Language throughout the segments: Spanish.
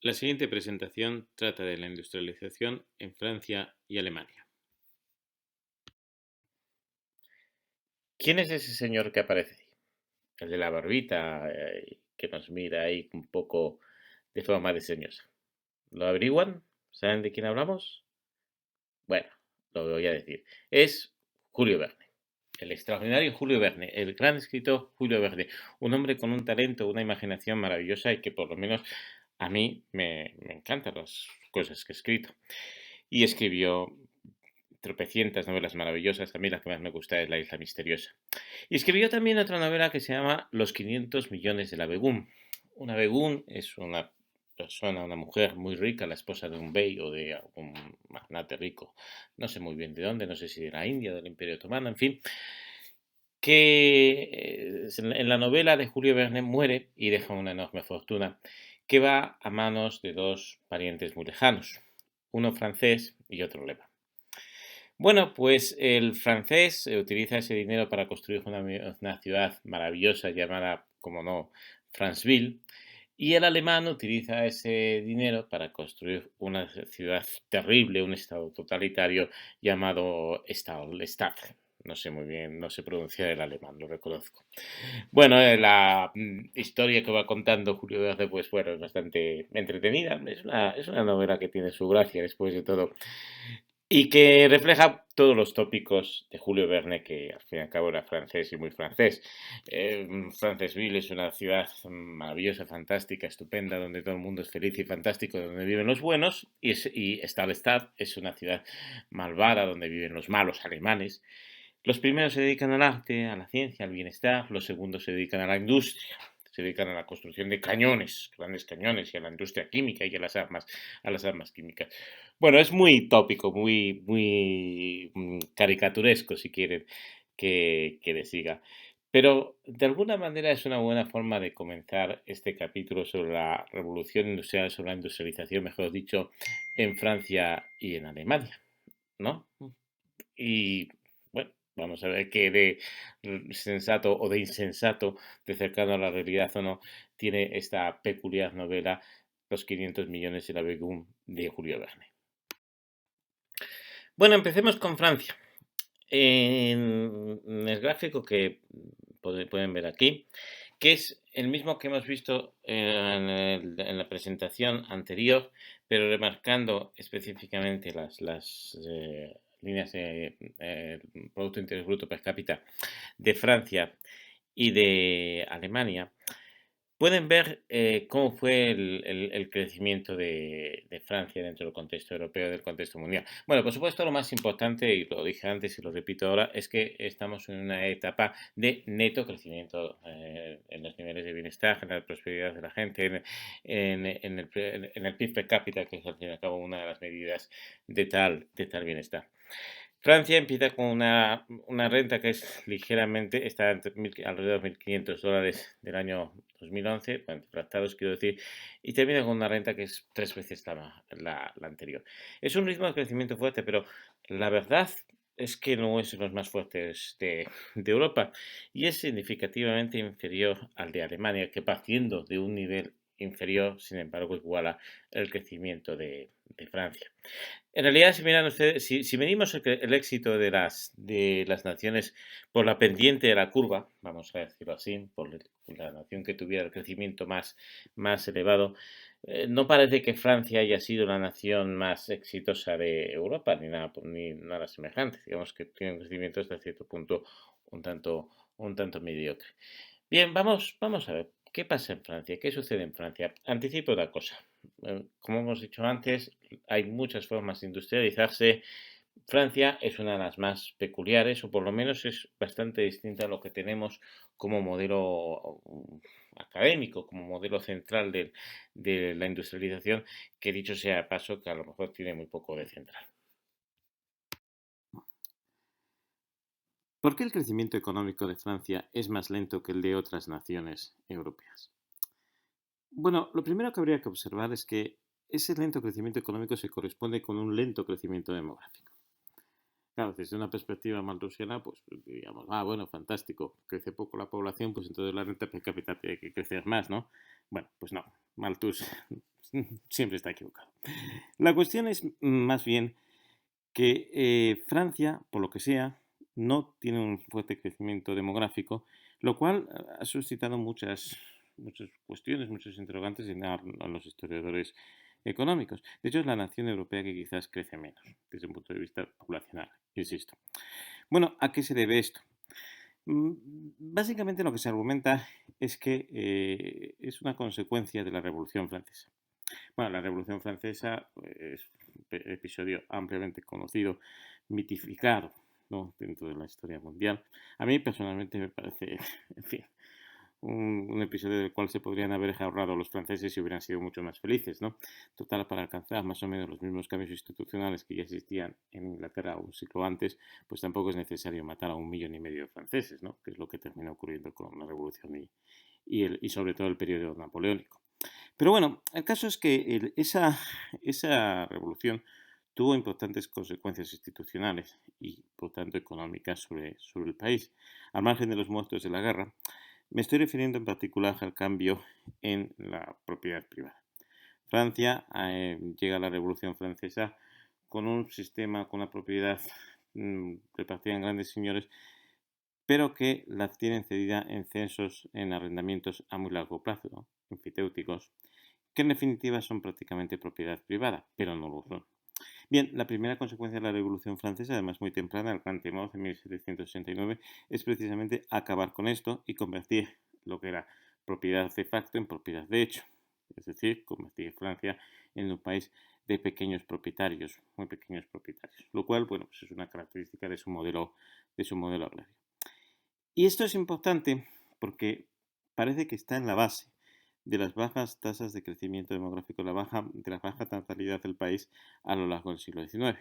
La siguiente presentación trata de la industrialización en Francia y Alemania. ¿Quién es ese señor que aparece ahí? El de la barbita, que nos mira ahí un poco de forma desdeñosa. ¿Lo averiguan? ¿Saben de quién hablamos? Bueno, lo voy a decir. Es Julio Verne. El extraordinario Julio Verne, el gran escritor Julio Verne. Un hombre con un talento, una imaginación maravillosa y que por lo menos a mí me encantan las cosas que ha escrito. Y escribió tropecientas novelas maravillosas. A mí la que más me gusta es La isla misteriosa. Y escribió también otra novela que se llama Los 500 millones de la Begún. Una Begún es una persona, una mujer muy rica, la esposa de un bey o de algún magnate rico, no sé muy bien de dónde, no sé si de la India, del Imperio Otomano, en fin, que en la novela de Julio Verne muere y deja una enorme fortuna que va a manos de dos parientes muy lejanos, uno francés y otro alemán. Bueno, pues el francés utiliza ese dinero para construir una ciudad maravillosa llamada, como no, Franceville, y el alemán utiliza ese dinero para construir una ciudad terrible, un estado totalitario llamado Stadt. No sé muy bien, no sé pronunciar el alemán, lo reconozco. Bueno, la historia que va contando Julio Verne, pues bueno, es bastante entretenida. Es una novela que tiene su gracia después de todo. Y que refleja todos los tópicos de Julio Verne, que al fin y al cabo era francés y muy francés. Francesville es una ciudad maravillosa, fantástica, estupenda, donde todo el mundo es feliz y fantástico, donde viven los buenos, y Stahlstadt es una ciudad malvada, donde viven los malos alemanes. Los primeros se dedican al arte, a la ciencia, al bienestar, los segundos se dedican a la industria. Se dedican a la construcción de cañones, grandes cañones, y a la industria química y a las armas químicas. Bueno, es muy tópico, muy caricaturesco, si quieren que les diga. Pero de alguna manera es una buena forma de comenzar este capítulo sobre la revolución industrial, sobre la industrialización, mejor dicho, en Francia y en Alemania, ¿no? Y bueno, vamos a ver qué de sensato o de insensato, de cercano a la realidad o no, tiene esta peculiar novela Los 500 millones de la Begum de Julio Verne. Bueno, empecemos con Francia. En el gráfico que pueden ver aquí, que es el mismo que hemos visto en la presentación anterior, pero remarcando específicamente las líneas de Producto Interior Bruto per cápita de Francia y de Alemania. Pueden ver cómo fue el crecimiento de Francia dentro del contexto europeo, del contexto mundial. Bueno, por supuesto, lo más importante, y lo dije antes y lo repito ahora, es que estamos en una etapa de neto crecimiento en los niveles de bienestar, en la prosperidad de la gente, en el PIB per cápita, que es al fin y al cabo una de las medidas de tal bienestar. Francia empieza con una renta que es ligeramente, está alrededor de $1.500 del año 2011, bueno, tratados quiero decir, y termina con una renta que es 3 veces la anterior. Es un ritmo de crecimiento fuerte, pero la verdad es que no es de los más fuertes de Europa y es significativamente inferior al de Alemania, que partiendo de un nivel inferior, sin embargo, iguala el crecimiento de Francia. En realidad, si miran ustedes, si medimos el éxito de las naciones por la pendiente de la curva, vamos a decirlo así, por la nación que tuviera el crecimiento más elevado, no parece que Francia haya sido la nación más exitosa de Europa, ni nada semejante. Digamos que tiene un crecimiento hasta cierto punto un tanto, un tanto mediocre. Bien, vamos a ver. ¿Qué pasa en Francia? ¿Qué sucede en Francia? Anticipo una cosa. Como hemos dicho antes, hay muchas formas de industrializarse. Francia es una de las más peculiares, o por lo menos es bastante distinta a lo que tenemos como modelo académico, como modelo central de la industrialización, que dicho sea de paso, que a lo mejor tiene muy poco de central. ¿Por qué el crecimiento económico de Francia es más lento que el de otras naciones europeas? Bueno, lo primero que habría que observar es que ese lento crecimiento económico se corresponde con un lento crecimiento demográfico. Claro, desde una perspectiva malthusiana, pues diríamos, bueno, fantástico, crece poco la población, pues entonces la renta per cápita tiene que crecer más, ¿no? Bueno, pues no, Malthus siempre está equivocado. La cuestión es más bien que Francia, por lo que sea, no tiene un fuerte crecimiento demográfico, lo cual ha suscitado muchas cuestiones, muchos interrogantes a los historiadores económicos. De hecho, es la nación europea que quizás crece menos desde un punto de vista poblacional, insisto. Bueno, ¿a qué se debe esto? Básicamente lo que se argumenta es que es una consecuencia de la Revolución Francesa. Bueno, la Revolución Francesa es un episodio ampliamente conocido, mitificado, ¿no?, dentro de la historia mundial. A mí personalmente me parece, en fin, un episodio del cual se podrían haber ahorrado los franceses y hubieran sido mucho más felices, ¿no? Total, para alcanzar más o menos los mismos cambios institucionales que ya existían en Inglaterra un siglo antes, pues tampoco es necesario matar a 1,5 millones de franceses, ¿no?, que es lo que terminó ocurriendo con la Revolución y sobre todo el periodo napoleónico. Pero bueno, el caso es que esa revolución tuvo importantes consecuencias institucionales y, por tanto, económicas sobre el país. Al margen de los muertos de la guerra, me estoy refiriendo en particular al cambio en la propiedad privada. Francia llega a la Revolución Francesa con un sistema, con una propiedad repartida en grandes señores, pero que la tienen cedida en censos, en arrendamientos a muy largo plazo, ¿no?, enfiteuticos, que en definitiva son prácticamente propiedad privada, pero no lo son. Bien, la primera consecuencia de la Revolución Francesa, además muy temprana, el Gran Temor de 1769, es precisamente acabar con esto y convertir lo que era propiedad de facto en propiedad de hecho. Es decir, convertir Francia en un país de pequeños propietarios, muy pequeños propietarios, lo cual, bueno, pues es una característica de su modelo agrario. Y esto es importante porque parece que está en la base de las bajas tasas de crecimiento demográfico, de la baja natalidad del país a lo largo del siglo XIX.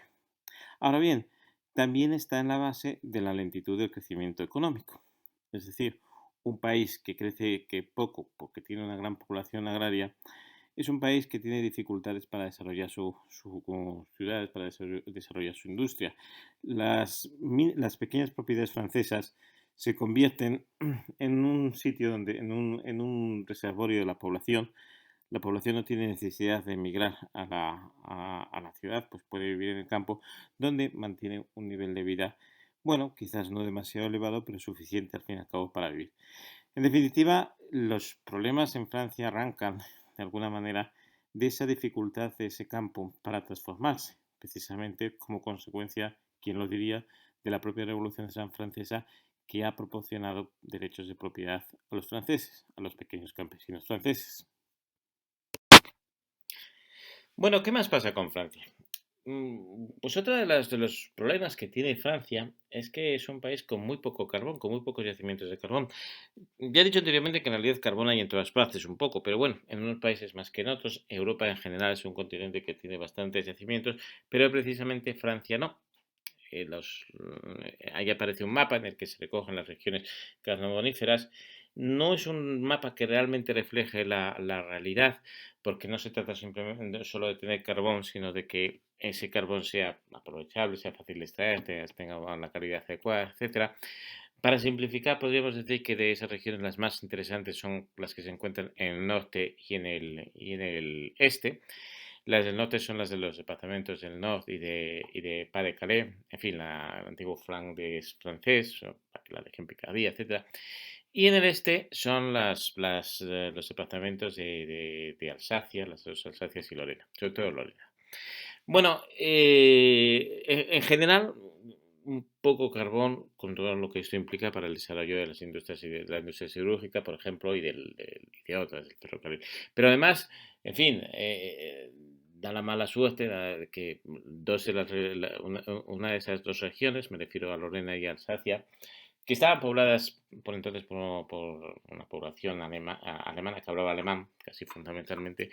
Ahora bien, también está en la base de la lentitud del crecimiento económico. Es decir, un país que crece poco porque tiene una gran población agraria es un país que tiene dificultades para desarrollar sus ciudades, para desarrollar su industria. Las pequeñas propiedades francesas se convierten en un sitio donde, en un reservorio de la población no tiene necesidad de emigrar a la ciudad, pues puede vivir en el campo, donde mantiene un nivel de vida, bueno, quizás no demasiado elevado, pero suficiente al fin y al cabo para vivir. En definitiva, los problemas en Francia arrancan, de alguna manera, de esa dificultad de ese campo para transformarse, precisamente como consecuencia, quién lo diría, de la propia Revolución Francesa, que ha proporcionado derechos de propiedad a los franceses, a los pequeños campesinos franceses. Bueno, ¿qué más pasa con Francia? Pues otro de los problemas que tiene Francia es que es un país con muy poco carbón, con muy pocos yacimientos de carbón. Ya he dicho anteriormente que en realidad carbón hay en todas partes un poco, pero bueno, en unos países más que en otros. Europa en general es un continente que tiene bastantes yacimientos, pero precisamente Francia no. Ahí aparece un mapa en el que se recogen las regiones carboníferas. No es un mapa que realmente refleje la realidad, porque no se trata simplemente solo de tener carbón, sino de que ese carbón sea aprovechable, sea fácil de extraer, tenga una calidad adecuada, etcétera. Para simplificar, podríamos decir que de esas regiones las más interesantes son las que se encuentran en el norte y en el este. Las del norte son las de los departamentos del norte y de Pas-de-Calais, en fin, el antiguo Flandes francés, la región Picardía, etcétera. Y en el este son los departamentos de Alsacia, las dos Alsacias y Lorena, sobre todo Lorena. Bueno, en general, un poco carbón con todo lo que esto implica para el desarrollo de las industrias y de la industria siderúrgica, por ejemplo, y de otras, del ferrocarril. Pero además, en fin, da la mala suerte que una de esas dos regiones, me refiero a Lorena y Alsacia, que estaban pobladas por entonces por una población alemana que hablaba alemán, casi fundamentalmente,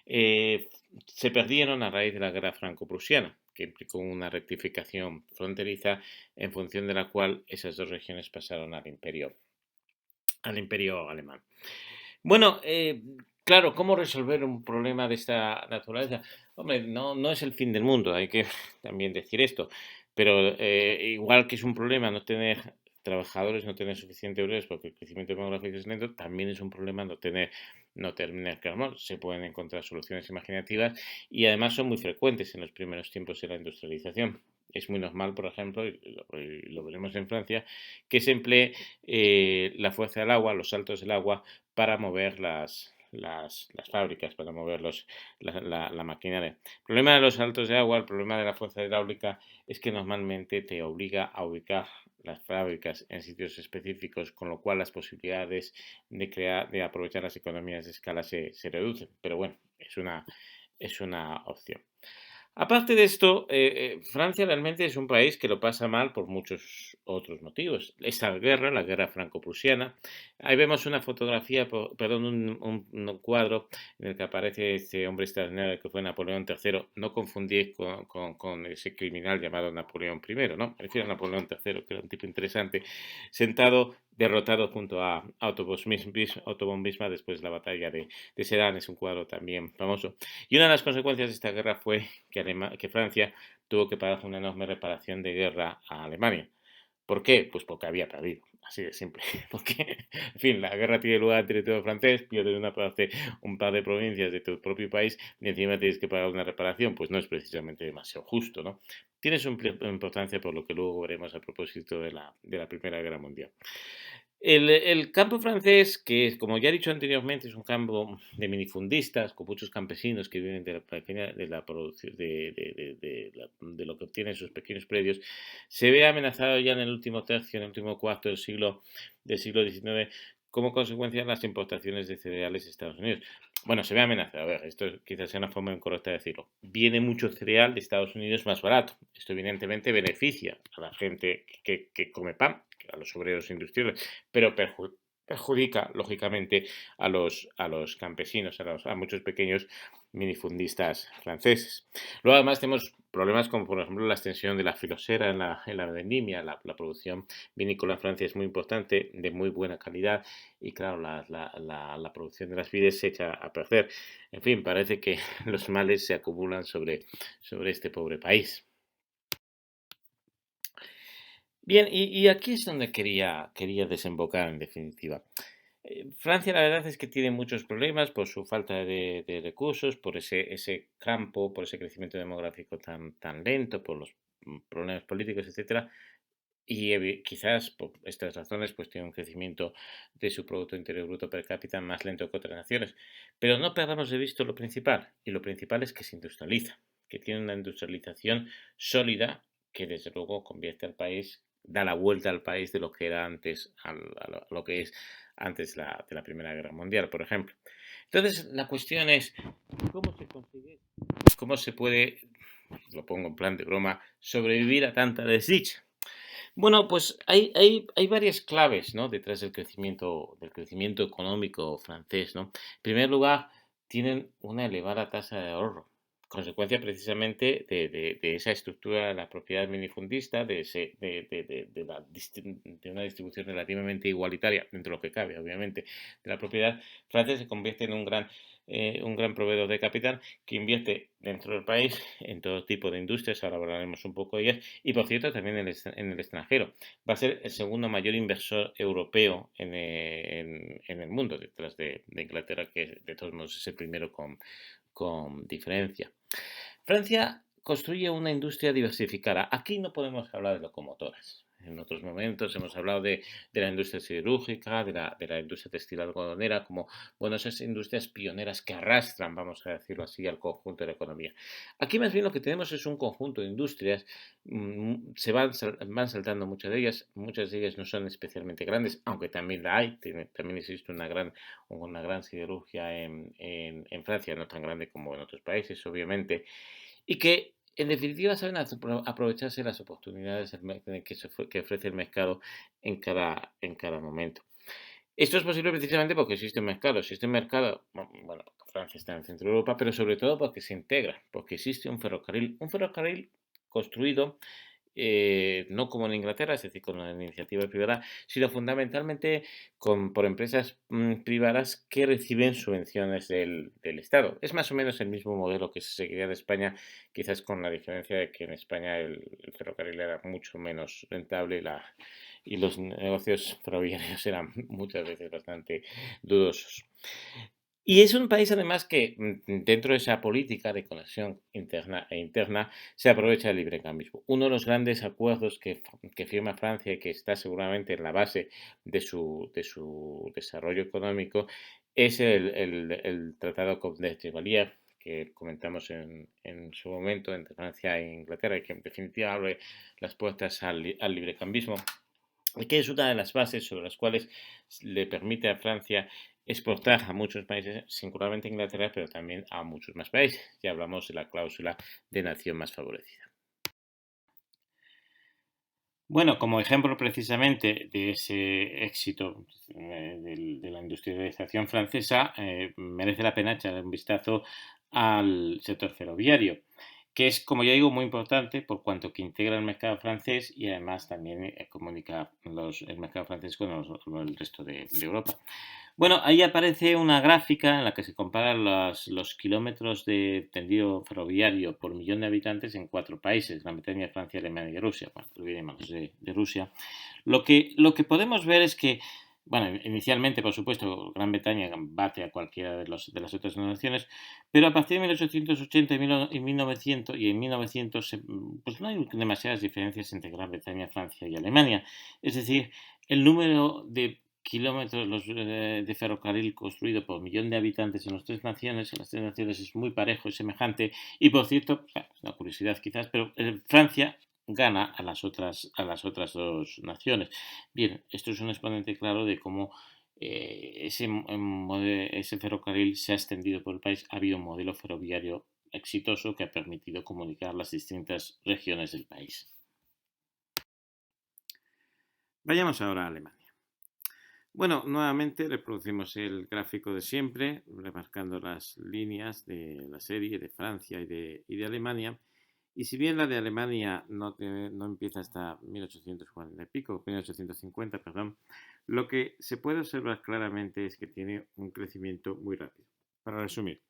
eh, se perdieron a raíz de la guerra franco-prusiana, que implicó una rectificación fronteriza en función de la cual esas dos regiones pasaron al imperio alemán. Bueno, claro, ¿cómo resolver un problema de esta naturaleza? Hombre, no es el fin del mundo, hay que también decir esto, pero igual que es un problema no tener trabajadores no tener suficiente obreros porque el crecimiento demográfico es lento, también es un problema no terminar carbón. Se pueden encontrar soluciones imaginativas y además son muy frecuentes en los primeros tiempos de la industrialización. Es muy normal, por ejemplo, y lo veremos en Francia, que se emplee la fuerza del agua, los saltos del agua, para mover las fábricas, para mover la maquinaria. El problema de los saltos de agua, el problema de la fuerza hidráulica, es que normalmente te obliga a ubicar las fábricas en sitios específicos, con lo cual las posibilidades de aprovechar las economías de escala se reducen. Pero bueno, es una opción. Aparte de esto, Francia realmente es un país que lo pasa mal por muchos otros motivos. Esta guerra, la guerra franco-prusiana, ahí vemos una fotografía, perdón, un cuadro en el que aparece este hombre extraordinario que fue Napoleón III, no confundir con ese criminal llamado Napoleón I, ¿no? Me refiero a Napoleón III, que era un tipo interesante, sentado, derrotado junto a Otto von Bismarck después de la batalla de Sedan, es un cuadro también famoso. Y una de las consecuencias de esta guerra fue que Francia tuvo que pagar una enorme reparación de guerra a Alemania. ¿Por qué? Pues porque había perdido, así de simple. Porque, en fin, la guerra tiene lugar en territorio francés, pierdes un par de provincias de tu propio país y encima tienes que pagar una reparación, pues no es precisamente demasiado justo, ¿no? Tiene su importancia por lo que luego veremos a propósito de la Primera Guerra Mundial. El campo francés, que como ya he dicho anteriormente, es un campo de minifundistas, con muchos campesinos que viven de la producción, de lo que obtienen sus pequeños predios, se ve amenazado ya en el último tercio, en el último cuarto del siglo XIX, como consecuencia de las importaciones de cereales de Estados Unidos. Bueno, se ve amenazado, a ver, esto quizás sea una forma incorrecta de decirlo. Viene mucho cereal de Estados Unidos más barato. Esto evidentemente beneficia a la gente que come pan, a los obreros industriales, pero perjudica, lógicamente, a los campesinos, a muchos pequeños minifundistas franceses. Luego, además, tenemos problemas como, por ejemplo, la extensión de la filosera en la vendimia. La producción vinícola en Francia es muy importante, de muy buena calidad, y claro, la producción de las vides se echa a perder. En fin, parece que los males se acumulan sobre este pobre país. Bien, y aquí es donde quería desembocar en definitiva. Francia, la verdad es que tiene muchos problemas por su falta de recursos, por ese campo, por ese crecimiento demográfico tan lento, por los problemas políticos, etcétera. Y quizás por estas razones pues tiene un crecimiento de su Producto Interior Bruto per cápita más lento que otras naciones. Pero no perdamos de vista lo principal, y lo principal es que se industrializa, que tiene una industrialización sólida que desde luego convierte al país, da la vuelta al país de lo que era antes, a lo que es antes de la Primera Guerra Mundial, por ejemplo. Entonces, la cuestión es, ¿cómo se consigue, cómo se puede, lo pongo en plan de broma, sobrevivir a tanta desdicha? Bueno, pues hay varias claves, ¿no? Detrás del crecimiento económico francés, ¿no? En primer lugar, tienen una elevada tasa de ahorro, consecuencia precisamente de esa estructura de la propiedad minifundista, de una distribución relativamente igualitaria, dentro de lo que cabe, obviamente, de la propiedad. Francia se convierte en un gran proveedor de capital que invierte dentro del país en todo tipo de industrias, ahora hablaremos un poco de ellas, y por cierto también en el extranjero. Va a ser el segundo mayor inversor europeo en el mundo, detrás de Inglaterra, que de todos modos es el primero con diferencia. Francia construye una industria diversificada. Aquí no podemos hablar de locomotoras. En otros momentos hemos hablado de la industria siderúrgica, de la industria textil algodonera, como esas industrias pioneras que arrastran, vamos a decirlo así, al conjunto de la economía. Aquí más bien lo que tenemos es un conjunto de industrias, se van saltando muchas de ellas no son especialmente grandes, aunque también la hay, también existe una gran siderurgia en Francia, no tan grande como en otros países, obviamente, y que en definitiva saben aprovecharse de las oportunidades que ofrece el mercado en cada momento. Esto es posible precisamente porque existe un mercado. Existe un mercado, bueno, porque Francia está en el centro de Europa, pero sobre todo porque se integra, porque existe un ferrocarril construido no como en Inglaterra, es decir, con la iniciativa privada, sino fundamentalmente por empresas privadas que reciben subvenciones del Estado. Es más o menos el mismo modelo que se seguiría de España, quizás con la diferencia de que en España el ferrocarril era mucho menos rentable y los negocios ferroviarios eran muchas veces bastante dudosos. Y es un país además que dentro de esa política de conexión interna e interna se aprovecha el librecambismo. Uno de los grandes acuerdos que firma Francia y que está seguramente en la base de su desarrollo económico es el Tratado de Chevalier que comentamos en su momento entre Francia e Inglaterra y que en definitiva abre las puertas al librecambismo y que es una de las bases sobre las cuales le permite a Francia exportar a muchos países, singularmente a Inglaterra, pero también a muchos más países. Ya hablamos de la cláusula de nación más favorecida. Bueno, como ejemplo precisamente de ese éxito de la industrialización francesa, merece la pena echar un vistazo al sector ferroviario, que es, como ya digo, muy importante por cuanto que integra el mercado francés y además también comunica el mercado francés con el resto de Europa. Bueno, ahí aparece una gráfica en la que se comparan los kilómetros de tendido ferroviario por millón de habitantes en 4 países, Gran Bretaña, Francia, Alemania y Rusia. Bueno, olvidémonos de Rusia. Lo que podemos ver es que, bueno, inicialmente, por supuesto, Gran Bretaña bate a cualquiera de las otras naciones, pero a partir de 1880 y 1900, y en 1900 pues no hay demasiadas diferencias entre Gran Bretaña, Francia y Alemania. Es decir, el número de kilómetros de ferrocarril construido por millón de habitantes en las tres naciones es muy parejo, es semejante. Y por cierto, una curiosidad quizás, pero Francia gana a las otras dos naciones. Bien, esto es un exponente claro de cómo ese ferrocarril se ha extendido por el país. Ha habido un modelo ferroviario exitoso que ha permitido comunicar las distintas regiones del país. Vayamos ahora a Alemania. Bueno, nuevamente reproducimos el gráfico de siempre, remarcando las líneas de la serie de Francia y de Alemania. Y si bien la de Alemania no empieza hasta 1840 y pico, 1850, perdón, lo que se puede observar claramente es que tiene un crecimiento muy rápido. Para resumir,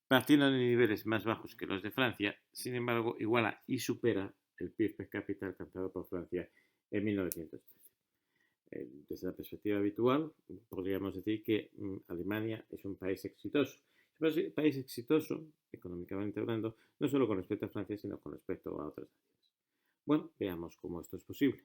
partiendo de niveles más bajos que los de Francia, sin embargo, iguala y supera el PIB per cápita alcanzado por Francia en 1913. Desde la perspectiva habitual, podríamos decir que Alemania es un país exitoso. Es un país exitoso, económicamente hablando, no solo con respecto a Francia, sino con respecto a otras naciones. Bueno, veamos cómo esto es posible.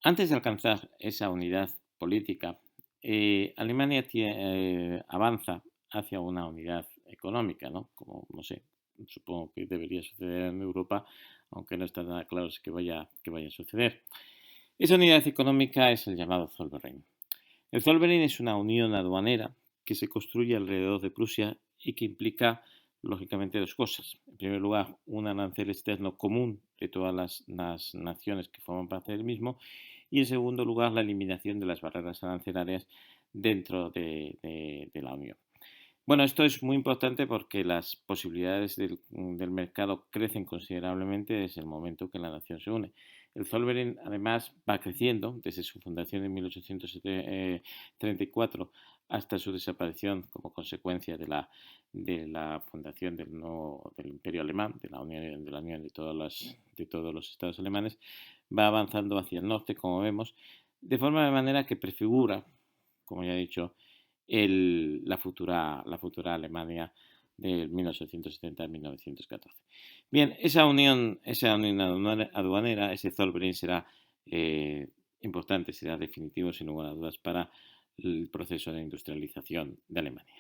Antes de alcanzar esa unidad política, Alemania avanza hacia una unidad económica, ¿no? Como, no sé, supongo que debería suceder en Europa, aunque no está nada claro si que vaya a suceder. Esa unidad económica es el llamado Zollverein. El Zollverein es una unión aduanera que se construye alrededor de Prusia y que implica, lógicamente, dos cosas. En primer lugar, un arancel externo común de todas las naciones que forman parte del mismo y, en segundo lugar, la eliminación de las barreras arancelarias dentro de la Unión. Bueno, esto es muy importante porque las posibilidades del mercado crecen considerablemente desde el momento que la nación se une. El Zollverein, además, va creciendo desde su fundación en 1834 hasta su desaparición como consecuencia de la fundación del Imperio Alemán, de la Unión de todos los estados alemanes. Va avanzando hacia el norte, como vemos, de manera que prefigura, como ya he dicho, la futura Alemania de 1870 a 1914. Bien, esa unión aduanera, ese Zollverein será importante, será definitivo, sin lugar a dudas, para el proceso de industrialización de Alemania.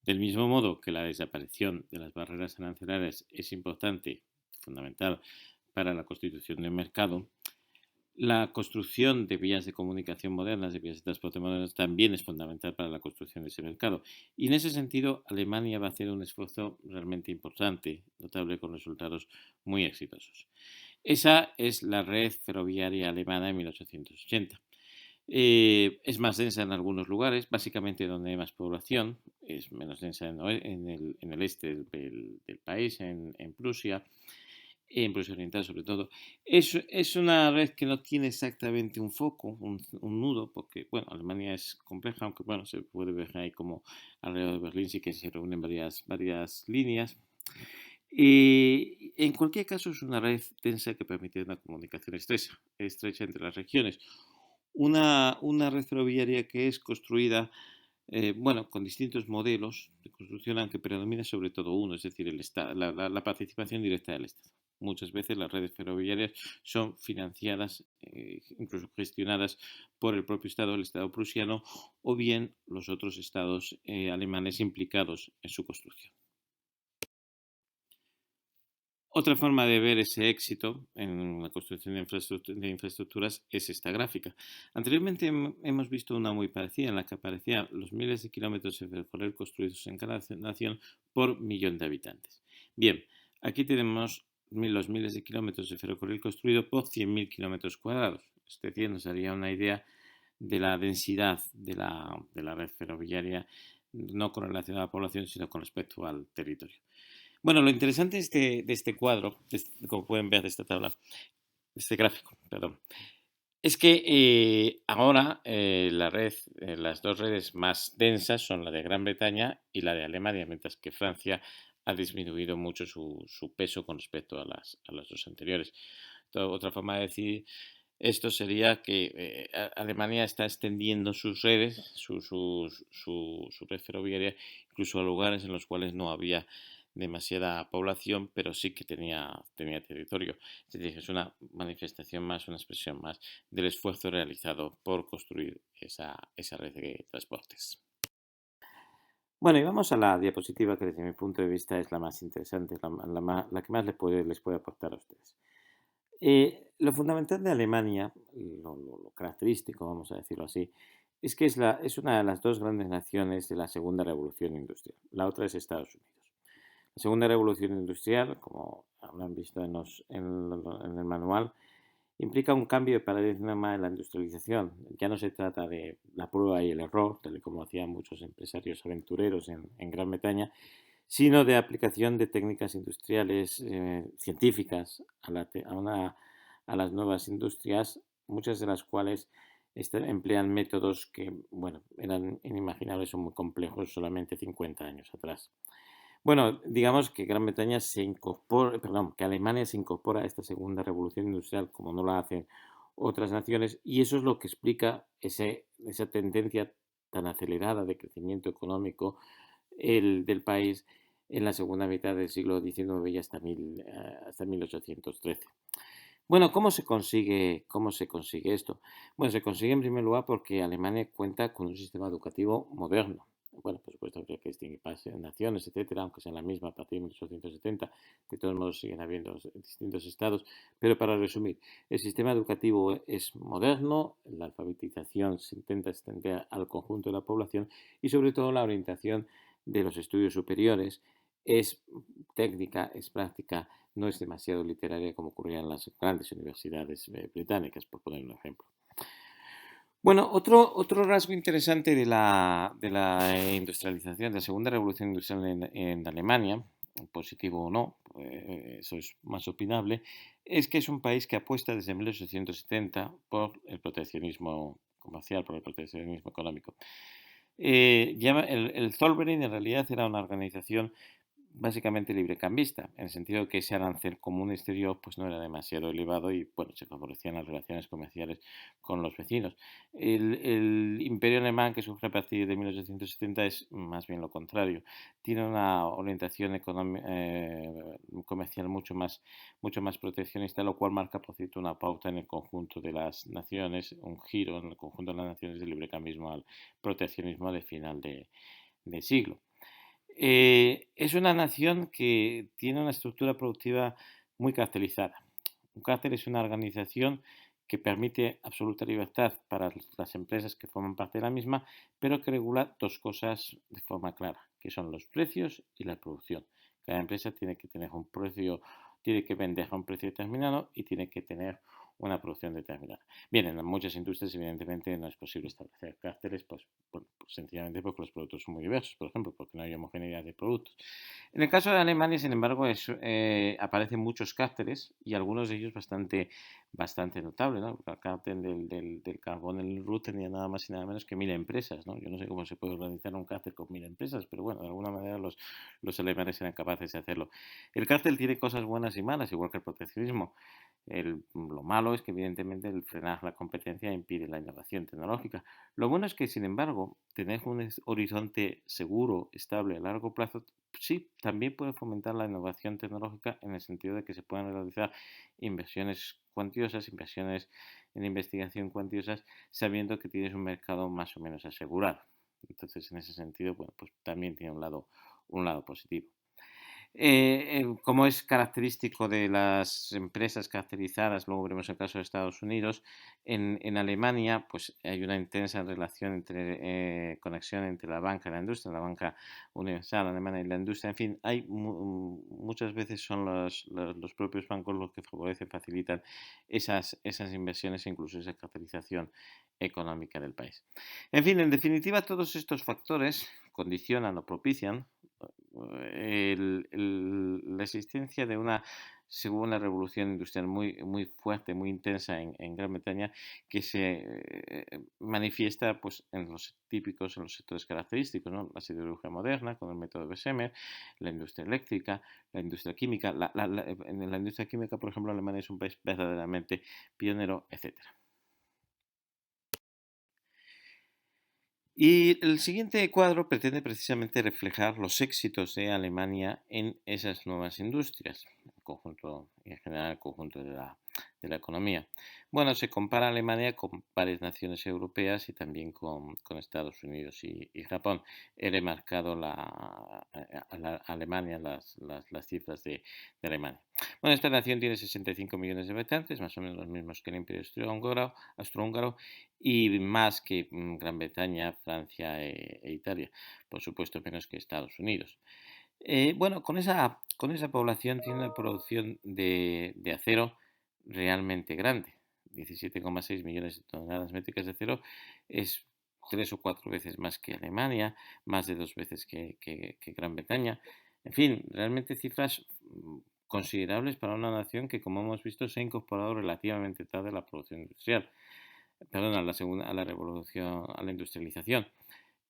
Del mismo modo que la desaparición de las barreras arancelarias es importante, fundamental, para la constitución de un mercado, la construcción de vías de comunicación modernas, de vías de transporte modernas, también es fundamental para la construcción de ese mercado. Y en ese sentido, Alemania va a hacer un esfuerzo realmente importante, notable, con resultados muy exitosos. Esa es la red ferroviaria alemana en 1880. Es más densa en algunos lugares, básicamente donde hay más población, es menos densa en el este del país, en Prusia, en Prusia Oriental sobre todo. Es una red que no tiene exactamente un foco, un nudo, porque, bueno, Alemania es compleja, aunque, bueno, se puede ver ahí como alrededor de Berlín sí que se reúnen varias líneas. Y en cualquier caso es una red densa que permite una comunicación estrecha entre las regiones. Una red ferroviaria que es construida, bueno, con distintos modelos de construcción, aunque predomina sobre todo uno, es decir, la participación directa del Estado. Muchas veces las redes ferroviarias son financiadas, incluso gestionadas por el propio Estado, el Estado prusiano, o bien los otros estados alemanes implicados en su construcción. Otra forma de ver ese éxito en la construcción de infraestructuras es esta gráfica. Anteriormente hemos visto una muy parecida en la que aparecían los miles de kilómetros de ferrocarril construidos en cada nación por millón de habitantes. Bien, aquí tenemos los miles de kilómetros de ferrocarril construido por 100.000 kilómetros cuadrados. Es decir, nos daría una idea de la densidad de la red ferroviaria, no con relación a la población, sino con respecto al territorio. Bueno, lo interesante de este cuadro, como pueden ver de esta tabla, de este gráfico, perdón, es que ahora las dos redes más densas son la de Gran Bretaña y la de Alemania, mientras que Francia ha disminuido mucho su peso con respecto a las dos anteriores. Otra forma de decir esto sería que Alemania está extendiendo sus redes, su red ferroviaria, incluso a lugares en los cuales no había demasiada población, pero sí que tenía territorio. Es decir, es una manifestación más, una expresión más del esfuerzo realizado por construir esa red de transportes. Bueno, y vamos a la diapositiva que desde mi punto de vista es la más interesante, la que más les puede aportar a ustedes. Lo fundamental de Alemania, lo característico, vamos a decirlo así, es que es una de las dos grandes naciones de la segunda revolución industrial. La otra es Estados Unidos. La segunda revolución industrial, como habrán visto en el manual, implica un cambio de paradigma en la industrialización. Ya no se trata de la prueba y el error, tal y como hacían muchos empresarios aventureros en Gran Bretaña, sino de aplicación de técnicas industriales científicas a las nuevas industrias, muchas de las cuales emplean métodos que, bueno, eran inimaginables o muy complejos solamente 50 años atrás. Bueno, digamos que que Alemania se incorpora a esta segunda revolución industrial como no la hacen otras naciones y eso es lo que explica esa tendencia tan acelerada de crecimiento económico del país en la segunda mitad del siglo XIX y hasta 1813. Bueno, cómo se consigue esto? Bueno, se consigue en primer lugar porque Alemania cuenta con un sistema educativo moderno. Bueno, por supuesto, habría que distinguir países, naciones, etcétera, aunque sean la misma a partir de 1870, de todos modos siguen habiendo distintos estados. Pero para resumir, el sistema educativo es moderno, la alfabetización se intenta extender al conjunto de la población y sobre todo la orientación de los estudios superiores es técnica, es práctica, no es demasiado literaria como ocurría en las grandes universidades británicas, por poner un ejemplo. Bueno, otro rasgo interesante de la industrialización, de la segunda revolución industrial en Alemania, positivo o no, eso es más opinable, es que es un país que apuesta desde 1870 por el proteccionismo comercial, por el proteccionismo económico. El Zollverein en realidad era una organización básicamente librecambista, en el sentido de que ese arancel común exterior pues no era demasiado elevado y bueno, se favorecían las relaciones comerciales con los vecinos. El imperio alemán que surge a partir de 1870 es más bien lo contrario. Tiene una orientación comercial mucho más proteccionista, lo cual marca, por cierto, una pauta en el conjunto de las naciones, un giro en el conjunto de las naciones del librecambismo al proteccionismo de final de siglo. Es una nación que tiene una estructura productiva muy cartelizada. Un cártel es una organización que permite absoluta libertad para las empresas que forman parte de la misma, pero que regula dos cosas de forma clara, que son los precios y la producción. Cada empresa tiene que tener un precio, tiene que vender a un precio determinado y tiene que tener una producción determinada. Bien, en muchas industrias evidentemente no es posible establecer cárteles, pues, bueno, pues sencillamente porque los productos son muy diversos, por ejemplo, porque no hay homogeneidad de productos. En el caso de Alemania, sin embargo, aparecen muchos cárteles y algunos de ellos bastante notables, ¿no? El cártel del carbón en el Ruhr tenía nada más y nada menos que 1000 empresas, ¿no? Yo no sé cómo se puede organizar un cártel con 1000 empresas, pero bueno, de alguna manera los alemanes eran capaces de hacerlo. El cártel tiene cosas buenas y malas, igual que el proteccionismo. Lo malo es que evidentemente el frenar la competencia impide la innovación tecnológica. Lo bueno es que, sin embargo, tener un horizonte seguro, estable a largo plazo, sí, también puede fomentar la innovación tecnológica en el sentido de que se puedan realizar inversiones cuantiosas, inversiones en investigación cuantiosas, sabiendo que tienes un mercado más o menos asegurado. Entonces, en ese sentido, bueno, pues también tiene un lado positivo. Como es característico de las empresas caracterizadas, luego veremos el caso de Estados Unidos, en Alemania pues hay una intensa conexión entre la banca y la industria, la banca universal alemana y la industria, en fin, muchas veces son los propios bancos los que favorecen, facilitan esas inversiones e incluso esa caracterización económica del país. En fin, en definitiva, todos estos factores condicionan o propician la existencia de una segunda revolución industrial muy fuerte, muy intensa en Gran Bretaña, que se manifiesta pues, en los sectores característicos, ¿no? La siderurgia moderna, con el método Bessemer, la industria eléctrica, la industria química. En la industria química, por ejemplo, Alemania es un país verdaderamente pionero, etcétera. Y el siguiente cuadro pretende precisamente reflejar los éxitos de Alemania en esas nuevas industrias, el conjunto, en general el conjunto de la economía. Bueno, se compara Alemania con varias naciones europeas y también con Estados Unidos y Japón. He remarcado a Alemania, las cifras de Alemania. Bueno, esta nación tiene 65 millones de habitantes, más o menos los mismos que el Imperio Austrohúngaro y más que Gran Bretaña, Francia e Italia, por supuesto menos que Estados Unidos. Bueno, con esa población tiene una producción de acero realmente grande, 17,6 millones de toneladas métricas de acero, es 3 o 4 veces más que Alemania, más de 2 veces que Gran Bretaña. En fin, realmente cifras considerables para una nación que, como hemos visto, se ha incorporado relativamente tarde a la producción industrial, perdón, a la revolución, a la industrialización.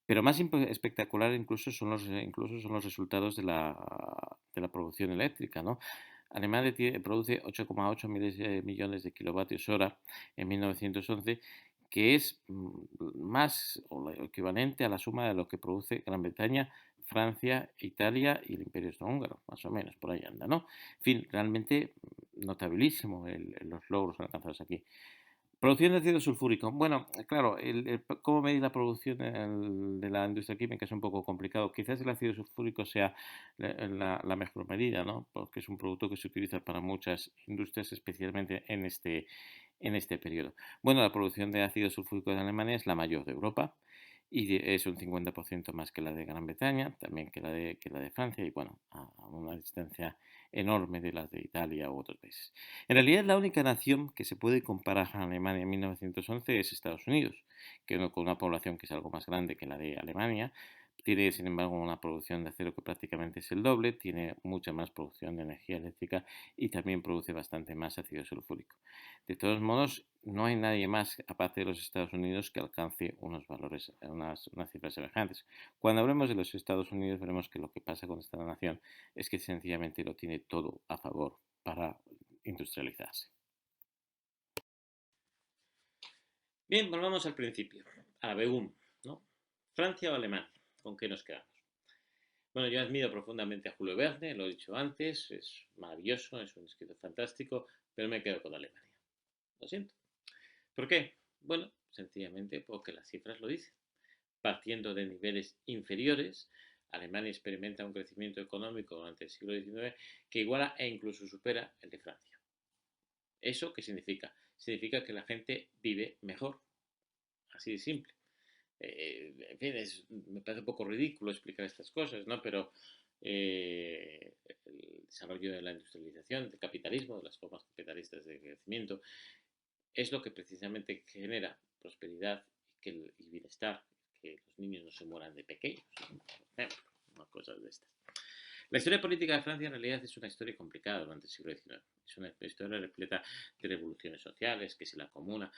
Pero más espectacular incluso son los resultados de la producción eléctrica, ¿no? Alemania produce 8,8 millones de kilovatios hora en 1911, que es más o lo equivalente a la suma de lo que produce Gran Bretaña, Francia, Italia y el Imperio Austrohúngaro, más o menos, por ahí anda, ¿no? En fin, realmente notabilísimo los logros alcanzados aquí. Producción de ácido sulfúrico. Bueno, claro, cómo medir la producción de la industria química es un poco complicado. Quizás el ácido sulfúrico sea la mejor medida, ¿no? Porque es un producto que se utiliza para muchas industrias, especialmente en este periodo. Bueno, la producción de ácido sulfúrico de Alemania es la mayor de Europa y es un 50% más que la de Gran Bretaña, también que la de Francia y bueno, a una distancia enorme de las de Italia u otros países. En realidad, la única nación que se puede comparar a Alemania en 1911 es Estados Unidos, que con una población que es algo más grande que la de Alemania, tiene, sin embargo, una producción de acero que prácticamente es el doble, tiene mucha más producción de energía eléctrica y también produce bastante más ácido sulfúrico. De todos modos, no hay nadie más, aparte de los Estados Unidos, que alcance unos valores, unas cifras semejantes. Cuando hablemos de los Estados Unidos, veremos que lo que pasa con esta nación es que sencillamente lo tiene todo a favor para industrializarse. Bien, volvamos al principio, a la B1, ¿no? Francia o Alemania, ¿con qué nos quedamos? Bueno, yo admiro profundamente a Julio Verne, lo he dicho antes, es maravilloso, es un escritor fantástico, pero me quedo con Alemania. Lo siento. ¿Por qué? Bueno, sencillamente porque las cifras lo dicen. Partiendo de niveles inferiores, Alemania experimenta un crecimiento económico durante el siglo XIX que iguala e incluso supera el de Francia. ¿Eso qué significa? Significa que la gente vive mejor, así de simple. En fin, me parece un poco ridículo explicar estas cosas, ¿no? Pero el desarrollo de la industrialización, del capitalismo, de las formas capitalistas de crecimiento, es lo que precisamente genera prosperidad y bienestar, que los niños no se mueran de pequeños, por ejemplo, ¿no? Cosas de estas. La historia política de Francia en realidad es una historia complicada durante el siglo XIX. Es una historia repleta de revoluciones sociales, que si la comuna.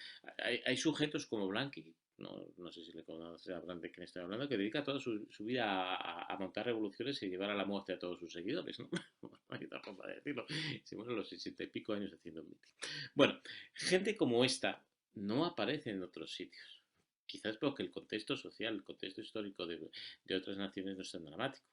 Hay sujetos como Blanqui, no sé si le sabrán de quién estoy hablando, que dedica toda su vida a montar revoluciones y llevar a la muerte a todos sus seguidores, ¿no? No hay otra forma de decirlo. Se mueren los 60 y pico años haciendo un mitin. Bueno, gente como esta no aparece en otros sitios. Quizás porque el contexto social, el contexto histórico de otras naciones no es tan dramático.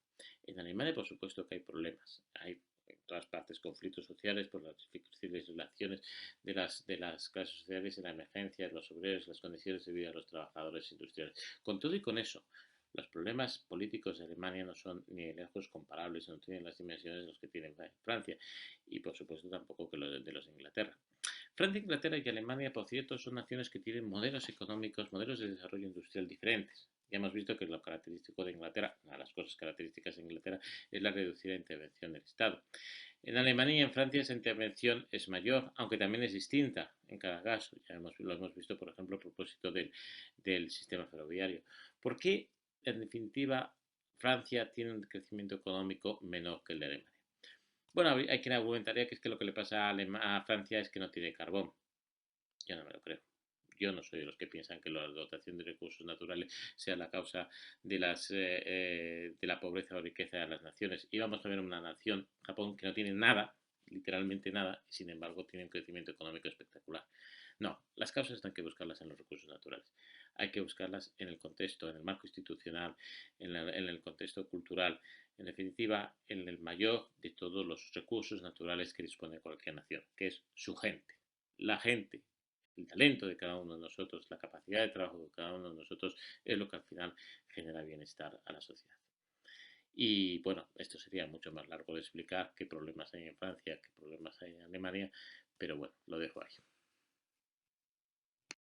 En Alemania, por supuesto que hay problemas. Hay en todas partes conflictos sociales por las difíciles relaciones de las clases sociales en la emergencia, de los obreros, las condiciones de vida de los trabajadores industriales. Con todo y con eso, los problemas políticos de Alemania no son ni de lejos comparables, no tienen las dimensiones de los que tiene Francia y por supuesto tampoco que los de los de Inglaterra. Francia, Inglaterra y Alemania, por cierto, son naciones que tienen modelos económicos, modelos de desarrollo industrial diferentes. Ya hemos visto que lo característico de Inglaterra, una de las cosas características de Inglaterra, es la reducida intervención del Estado. En Alemania y en Francia esa intervención es mayor, aunque también es distinta en cada caso. Lo hemos visto, por ejemplo, a propósito del sistema ferroviario. ¿Por qué, en definitiva, Francia tiene un crecimiento económico menor que el de Alemania? Bueno, hay quien argumentaría que es que lo que le pasa a Francia es que no tiene carbón. Yo no me lo creo. Yo no soy de los que piensan que la dotación de recursos naturales sea la causa de la pobreza o riqueza de las naciones. Y vamos a ver una nación, Japón, que no tiene nada, literalmente nada, y sin embargo tiene un crecimiento económico espectacular. No, las causas no hay que buscarlas en los recursos naturales. Hay que buscarlas en el contexto, en el marco institucional, en el contexto cultural, en definitiva, en el mayor de todos los recursos naturales que dispone cualquier nación, que es su gente. La gente, el talento de cada uno de nosotros, la capacidad de trabajo de cada uno de nosotros es lo que al final genera bienestar a la sociedad. Y bueno, esto sería mucho más largo de explicar qué problemas hay en Francia, qué problemas hay en Alemania, pero bueno, lo dejo ahí.